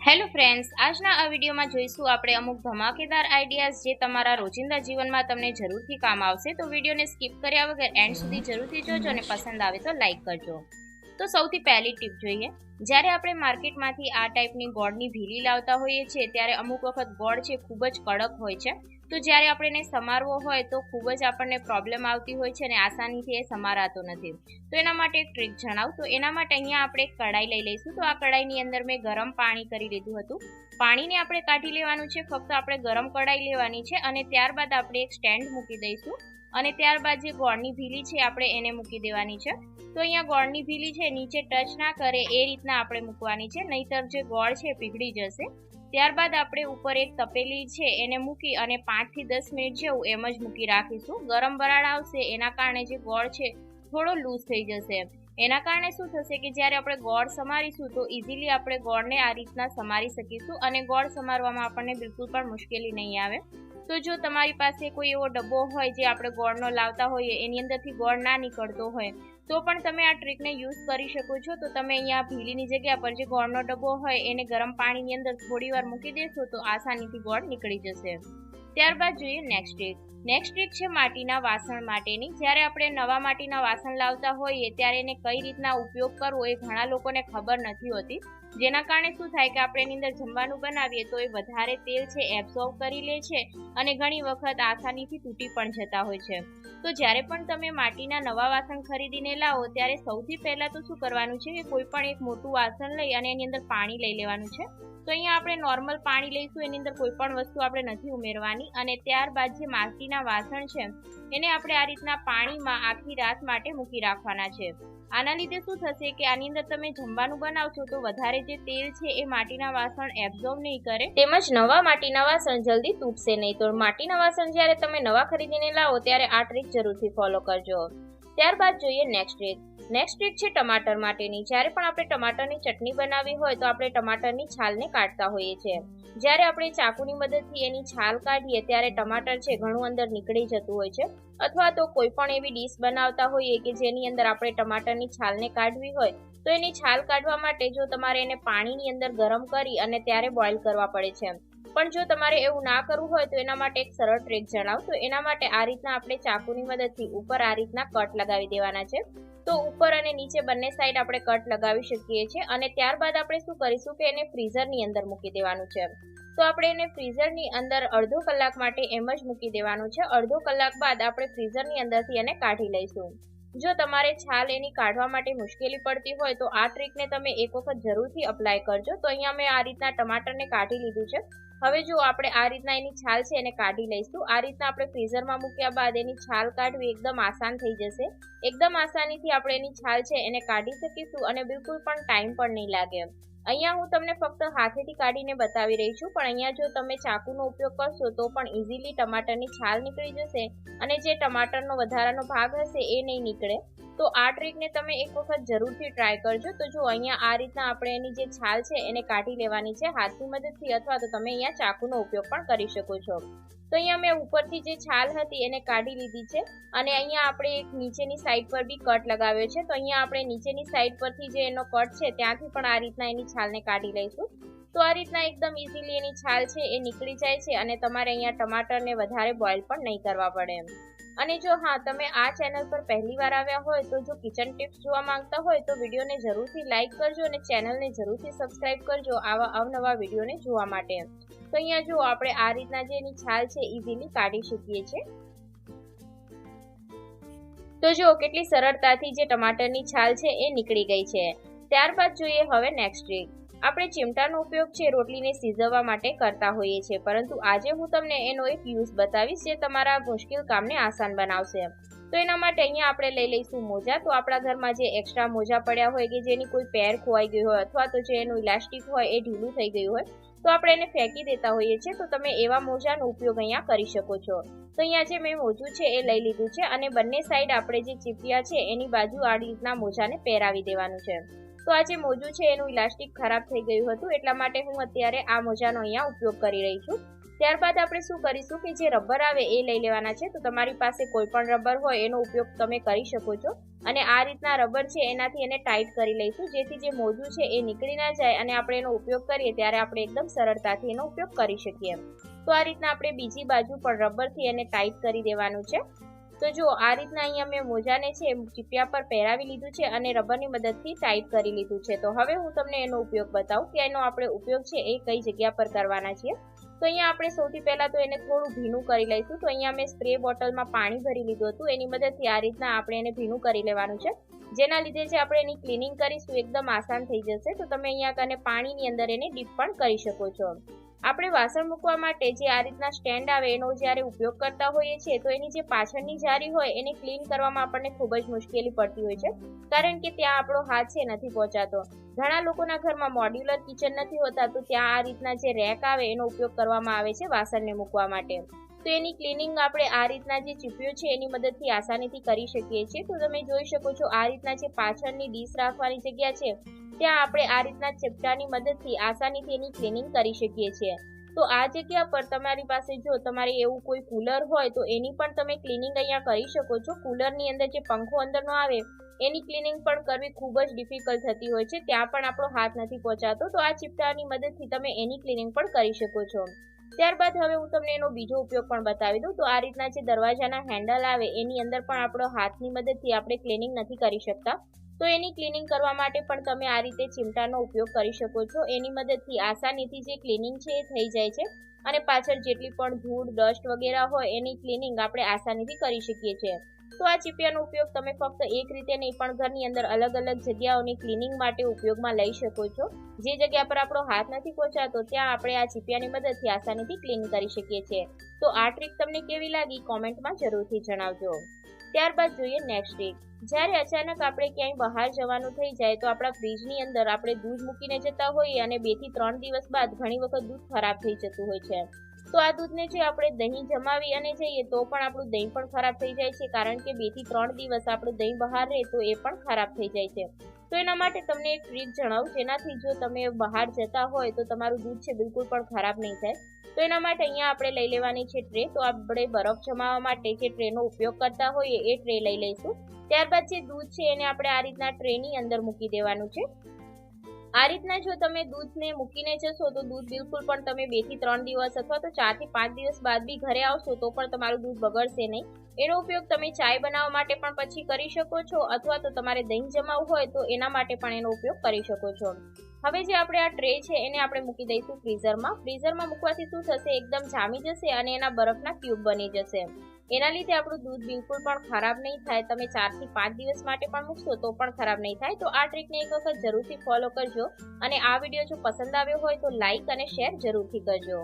Hello friends, આજના આ વિડીયોમાં જોઈશું આપણે અમુક ધમાકેદાર આઈડિયાઝ જે તમારા રોજિંદા જીવનમાં તમને જરૂરથી કામ આવશે. તો વિડીયોને સ્કીપ કર્યા વગર એન્ડ સુધી જરૂરથી જોજો અને પસંદ આવે તો લાઈક કરજો. તો સૌથી પહેલી ટીપ જોઈએ. જ્યારે આપણે માર્કેટમાંથી આ ટાઈપની ગોળની ભીલી લાવતા હોઈએ છીએ ત્યારે અમુક વખત ગોળ છે ખૂબ જ કડક હોય છે. તો જ્યારે આપણે એને સમારવો હોય તો ખૂબ જ આપણને પ્રોબ્લેમ આવતી હોય છે અને આસાનીથી એ સમારાતો નથી. તો એના માટે એક ટ્રીક જણાવું. તો એના માટે અહીંયા આપણે એક કઢાઈ લઈ લઈશું. તો આ કઢાઈની અંદર મેં ગરમ પાણી કરી લીધું હતું. પાણીને આપણે કાઢી લેવાનું છે, ફક્ત આપણે ગરમ કઢાઈ લેવાની છે અને ત્યારબાદ આપણે એક સ્ટેન્ડ મૂકી દઈશું અને ત્યારબાદ જે ગોળની ભીલી છે આપણે એને મૂકી દેવાની છે. તો અહીંયા ગોળની ભીલી છે નીચે ટચ ના કરે એ રીતના આપણે મૂકવાની છે, નહીતર જે ગોળ છે પીગળી જશે. ત્યારબાદ આપણે ઉપર એક તપેલી છે એને મૂકી અને 5 થી 10 મિનિટ જેવું એમ જ મૂકી રાખીશું. ગરમ વરાળ આવશે એના કારણે જે ગોળ છે થોડો લૂઝ થઈ જશે. એના કારણે શું થશે કે જ્યારે આપણે ગોળ સમારીશું તો ઇઝીલી આપણે ગોળને આ રીતના સમારી શકીશું અને ગોળ સમારવામાં આપણને બિલકુલ પણ મુશ્કેલી નહીં આવે. તો જો તમારી પાસે કોઈ એવો ડબ્બો હોય જે આપણે ગોળનો લાવતા હોઈએ એની અંદરથી ગોળ ના નીકળતો હોય તો પણ તમે આ ટ્રીકને યુઝ કરી શકો છો. તો તમે અહીંયા ભીલીની જગ્યા પર જે ગોળનો ડબ્બો હોય એને ગરમ પાણીની અંદર થોડી વાર મૂકી દેશો તો આસાનીથી ગોળ નીકળી જશે. ત્યારબાદ જોઈએ નેક્સ્ટ ટ્રીક. નેક્સ્ટ ટ્રીક છે માટીના વાસણ માટેની. જ્યારે આપણે નવા માટીના વાસણ લાવતા હોઈએ ત્યારે એને કઈ રીતના ઉપયોગ કરવો એ ઘણા લોકોને ખબર નથી હોતી, જેના કારણે શું થાય કે આપણે એની અંદર જમવાનું બનાવીએ તો એ વધારે તેલ છે એબ્ઝોર્બ કરી લે છે અને ઘણી વખત આસાનીથી તૂટી પણ જતા હોય છે. તો જ્યારે પણ તમે માટીના નવા વાસણ ખરીદીને લાવો ત્યારે સૌથી પહેલાં તો શું કરવાનું છે કે કોઈ પણ એક મોટું વાસણ લઈ અને એની અંદર પાણી લઈ લેવાનું છે. તો અહીંયા આપણે નોર્મલ પાણી લઈશું, એની અંદર કોઈ પણ વસ્તુ આપણે નથી ઉમેરવાની અને ત્યારબાદ જે માટીના વાસણ છે એને આપણે આ રીતના પાણીમાં આખી રાત માટે મૂકી રાખવાના છે. આના લીધે શું થશે કે આની અંદર તમે જમવાનું બનાવશો તો વધારે જે તેલ છે એ માટીના વાસણ એબ્ઝોર્બ નહીં કરે, તેમજ નવા માટીના વાસણ જલ્દી તૂટશે નહીં. તો માટીના વાસણ જ્યારે તમે નવા ખરીદીને લાવો ત્યારે આ ટ્રીક જરૂરથી ફોલો કરજો. ત્યારબાદ જોઈએ નેક્સ્ટ ટ્રીક. નેક્સ્ટ ટ્રીક છે ટમાટર માટેની. જ્યારે પણ આપણે ટમાટરની ચટણી બનાવવી હોય તો આપણે ટમાટરની છાલને કાઢતા હોઈએ છીએ. જ્યારે આપણે ચાકુની મદદથી એની છાલ કાઢીએ ત્યારે ટમાટર છે ઘણું અંદર નીકળી જતું હોય છે. અથવા તો કોઈ પણ એવી ડીશ બનાવતા હોઈએ કે જેની અંદર આપણે ટમાટરની છાલને કાઢવી હોય તો એની છાલ કાઢવા માટે જો તમારે એને પાણીની અંદર ગરમ કરી અને ત્યારે બોઇલ કરવા પડે છે. પણ જો તમારે એવું ના કરવું હોય તો એના માટે એક સરળ ટ્રીક જણાવું. તો એના માટે આ રીતના આપણે ચાકુની મદદથી ઉપર આ રીતના કટ લગાવી દેવાના છે. તો ઉપર અને નીચે બંને સાઈડ આપણે કટ લગાવી શકીએ છીએ અને ત્યારબાદ આપણે શું કરીશું કે એને ફ્રીઝરની અંદર મૂકી દેવાનું છે. તો આપણે એને ફ્રીઝરની અંદર અડધો કલાક માટે એમ જ મૂકી દેવાનું છે. અડધો કલાક બાદ આપણે ફ્રીઝરની અંદરથી એને કાઢી લઈશું. જો તમારે છાલ એની કાઢવા માટે મુશ્કેલી પડતી હોય તો આ ટ્રીકને તમે એક વખત જરૂરથી અપ્લાય કરજો. તો અહીંયા મેં આ રીતના ટમાટરને કાઢી લીધું છે. હવે જો આપણે આ રીતના એની છાલ છે એને કાઢી લઈશું. આ રીતના આપણે ફ્રીઝરમાં મૂક્યા બાદ એની છાલ કાઢવી એકદમ આસાન થઈ જશે. એકદમ આસાનીથી આપણે એની છાલ છે એને કાઢી શકીશું અને બિલકુલ પણ ટાઈમ પણ નહીં લાગે. અહીંયા હું તમને ફક્ત હાથેથી કાઢીને બતાવી રહી છું, પણ અહીંયા જો તમે ચાકુનો ઉપયોગ કરશો તો પણ ઇઝીલી ટમાટરની છાલ નીકળી જશે અને જે ટમાટરનો વધારાનો ભાગ હશે એ નહીં નીકળે. તો આ ટ્રીકને તમે એક વખત જરૂરથી ટ્રાય કરજો. તો જો અહીંયા આ રીતના આપણે એની જે છાલ છે એને કાઢી લેવાની છે હાથની મદદથી, અથવા તો તમે અહીંયા ચાકુનો ઉપયોગ પણ કરી શકો છો. તો અહીંયા મેં ઉપરથી જે છાલ હતી એને કાઢી લીધી છે અને અહીંયા આપણે એક નીચેની સાઈડ પર બી કટ લગાવ્યો છે. તો અહીંયા આપણે નીચેની સાઈડ પરથી જે એનો કટ છે ત્યાંથી પણ આ રીતના એની છાલને કાઢી લઈશું. તો આ રીતના એકદમ ઇઝીલી એની છાલ છે એ નીકળી જાય છે અને તમારે અહીંયા ટમાટરને વધારે બોઇલ પણ નહીં કરવા પડે. અને જો હા તમે આ ચેનલ પર પહેલી વાર આવ્યા હોય તો જો કિચન ટિપ્સ જોવા માંગતા હોય તો વિડીયોને જરૂરથી લાઇક કરજો અને ચેનલને જરૂરથી સબસ્ક્રાઇબ કરજો આવા અવનવા વિડીયોને જોવા માટે. તો અહીંયા જો આપણે આ રીતના જે એની છાલ છે ઇઝીલી કાઢી શકીએ છીએ. તો જો કેટલી સરળતાથી જે ટમાટરની છાલ છે એ નીકળી ગઈ છે. ત્યારબાદ જોઈએ હવે નેક્સ્ટ ટ્રીક. આપણે ચીમટાનો ઉપયોગ છે રોટલીને સિઝવવા માટે કરતા હોઈએ છીએ, પરંતુ આજે હું તમને એનો એક યુઝ બતાવીશ જે તમારા મુશ્કેલ કામને આસાન બનાવશે. તો એના માટે અહીંયા આપણે લઈ લઈશું મોજા. તો આપણા ઘરમાં જે એક્સ્ટ્રા મોજા પડ્યા હોય કે જેની કોઈ પેર ખોવાઈ ગઈ હોય અથવા તો જે એનું ઇલાસ્ટિક હોય એ ઢીલું થઈ ગયું હોય તો આપણે એને ફેંકી દેતા હોઈએ છીએ. તો તમે એવા મોજાનો ઉપયોગ અહીંયા કરી શકો છો. તો અહીંયા જે મેં મોજું છે એ લઈ લીધું છે અને બંને સાઈડ આપણે જે ચીપિયા છે એની બાજુ આ રીતના મોજાને પહેરાવી દેવાનું છે. તો આ જે મોજું છે એનું ઇલાસ્ટિક ખરાબ થઈ ગયું હતું એટલા માટે હું અત્યારે આ મોજાનો અહીંયા ઉપયોગ કરી રહી છું. ત્યારબાદ આપણે શું કરીશું કે જે રબર આવે એ લઈ લેવાના છે. તો તમારી પાસે કોઈ પણ રબર હોય એનો ઉપયોગ તમે કરી શકો છો. અને આ રીતના રબર છે એનાથી એને ટાઈટ કરી લઈશું, જેથી જે મોજું છે એ નીકળી ના જાય અને આપણે એનો ઉપયોગ કરીએ ત્યારે આપણે એકદમ સરળતાથી એનો ઉપયોગ કરી શકીએ. તો આ રીતના આપણે બીજી બાજુ પણ રબરથી એને ટાઈટ કરી દેવાનું છે. તો જો આ રીતના અહીંયા મેં મોજાને છે ચીપિયા પર પહેરાવી લીધું છે અને રબરની મદદથી ટાઈટ કરી લીધું છે. તો હવે હું તમને એનો ઉપયોગ બતાવું કે એનો આપણે ઉપયોગ છે એ કઈ જગ્યા પર કરવાના છીએ. તો અહીંયા આપણે સૌથી પહેલા તો એને થોડું ભીનું કરી લઈશું. તો અહીંયા મેં સ્પ્રે બોટલમાં પાણી ભરી લીધું હતું, એની મદદથી આ રીતના આપણે એને ભીનું કરી લેવાનું છે, જેના લીધે જે આપણે એની ક્લિનિંગ કરીશું એકદમ આસાન થઈ જશે. તો તમે અહીંયા કને પાણીની અંદર એને ડીપ પણ કરી શકો છો. આપણે વાસણ મૂકવા માટે જે આ રીતના સ્ટેન્ડ આવે એનો જ્યારે ઉપયોગ કરતા હોઈએ છીએ તો એની જે પાછળની જારી હોય એને ક્લીન કરવામાં આપણને ખૂબ જ મુશ્કેલી પડતી હોય છે, કારણ કે ત્યાં આપણો હાથ છે નથી પહોંચાતો. ઘણા લોકોના ઘરમાં મોડ્યુલર કિચન નથી હોતા, તો ત્યાં આ રીતના જે રેક આવે એનો ઉપયોગ કરવામાં આવે છે વાસણને મૂકવા માટે. તો એની ક્લિનિંગ આપણે આ રીતના જે ચીપિયો છે એની મદદથી આસાનીથી કરી શકીએ છીએ. તો તમે જોઈ શકો છો આ રીતના જે પાછળની ડીશ રાખવાની જગ્યા છે ત્યાં આપણે આ રીતના ચપટાની મદદથી આસાનીથી એની ક્લિનિંગ કરી શકીએ છીએ. તો આ જગ્યા પર તમારી પાસે જો તમારે એવું કોઈ કુલર હોય તો એની પણ તમે ક્લિનિંગ અહીંયા કરી શકો છો. કુલરની અંદર જે પંખો અંદરનો આવે એની ક્લિનિંગ પણ કરવી ખૂબ જ ડિફિકલ્ટ થતી હોય છે, ત્યાં પણ આપણો હાથ નથી પહોંચાતો. તો આ ચીપટાની મદદથી તમે એની ક્લિનિંગ પણ કરી શકો છો. ત્યારબાદ હવે હું તમને એનો બીજો ઉપયોગ પણ બતાવી દઉં. તો આ રીતના જે દરવાજાના હેન્ડલ આવે એની અંદર પણ આપણો હાથની મદદથી આપણે ક્લિનિંગ નથી કરી શકતા, તો એની ક્લિનિંગ કરવા માટે પણ તમે આ રીતે ચીમટાનો ઉપયોગ કરી શકો છો. એની મદદથી આસાનીથી જે ક્લિનિંગ છે એ થઈ જાય છે અને પાછળ જેટલી પણ ધૂળ ડસ્ટ વગેરે હોય એની ક્લિનિંગ આપણે આસાનીથી કરી શકીએ છીએ. તો આ ચીપિયાનો ઉપયોગ તમે ફક્ત એક રીતે નહીં પણ ઘરની અંદર અલગ અલગ જગ્યાઓની ક્લિનિંગ માટે ઉપયોગમાં લઈ શકો છો. જે જગ્યા પર આપણો હાથ નથી પહોંચાતો ત્યાં આપણે આ ચીપિયાની મદદથી આસાનીથી ક્લીન કરી શકીએ છીએ. તો આ ટ્રીક તમને કેવી લાગી કોમેન્ટમાં જરૂરથી જણાવજો. ત્યારબાદ જોઈએ નેક્સ્ટ ટ્રીક. જ્યારે અચાનક આપણે ક્યાંય બહાર જવાનું થઈ જાય તો આપણા ફ્રીજની અંદર આપણે દૂધ મૂકીને જતા હોઈએ અને 2 થી 3 દિવસ બાદ ઘણી વખત દૂધ ખરાબ થઈ જતું હોય છે. તો આ દૂધને જે આપણે દહીં જમાવી અને જઈએ તો પણ આપણું દહીં પણ ખરાબ થઈ જાય છે, કારણ કે 2 થી 3 દિવસ આપણું દહીં બહાર રહે તો એ પણ ખરાબ થઈ જાય છે. તો એના માટે તમને એક ટ્રીક જણાવું, જેનાથી જો તમે બહાર જતા હોય તો તમારું દૂધ છે બિલકુલ પણ ખરાબ નહીં થાય. તો એના માટે અહીંયા આપણે લઈ લેવાની છે ટ્રે. તો આપણે બરફ જમાવવા માટે જે ટ્રેનો ઉપયોગ કરતા હોઈએ એ ટ્રે લઈ લઈશું. ત્યારબાદ જે દૂધ છે એને આપણે આ રીતના ટ્રેની અંદર મૂકી દેવાનું છે. આ રીતના જો તમે દૂધને મૂકીને જશો તો દૂધ બિલકુલ પણ તમે 2 થી 3 દિવસ અથવા તો 4 થી 5 દિવસ બાદ બી ઘરે આવશો તો પણ તમારું દૂધ બગડશે નહીં. એનો ઉપયોગ તમે ચાય બનાવવા માટે પણ પછી કરી શકો છો, અથવા તો તમારે દહીં જમાવવું હોય તો એના માટે પણ એનો ઉપયોગ કરી શકો છો. હવે જે આપણે આ ટ્રે છે એને આપણે મૂકી દઈશું ફ્રીઝરમાં. ફ્રીઝરમાં મૂકવાથી શું થશે, એકદમ જામી જશે અને એના બરફના ક્યુબ બની જશે. એના લીધે આપણું દૂધ બિલકુલ પણ ખરાબ નહીં થાય. તમે 4 થી 5 દિવસ માટે પણ મૂકશો તો પણ ખરાબ નહીં થાય. તો આ ટ્રીકને એક વખત જરૂરથી ફોલો કરજો અને આ વિડીયો જો પસંદ આવ્યો હોય તો લાઈક અને શેર જરૂરથી કરજો.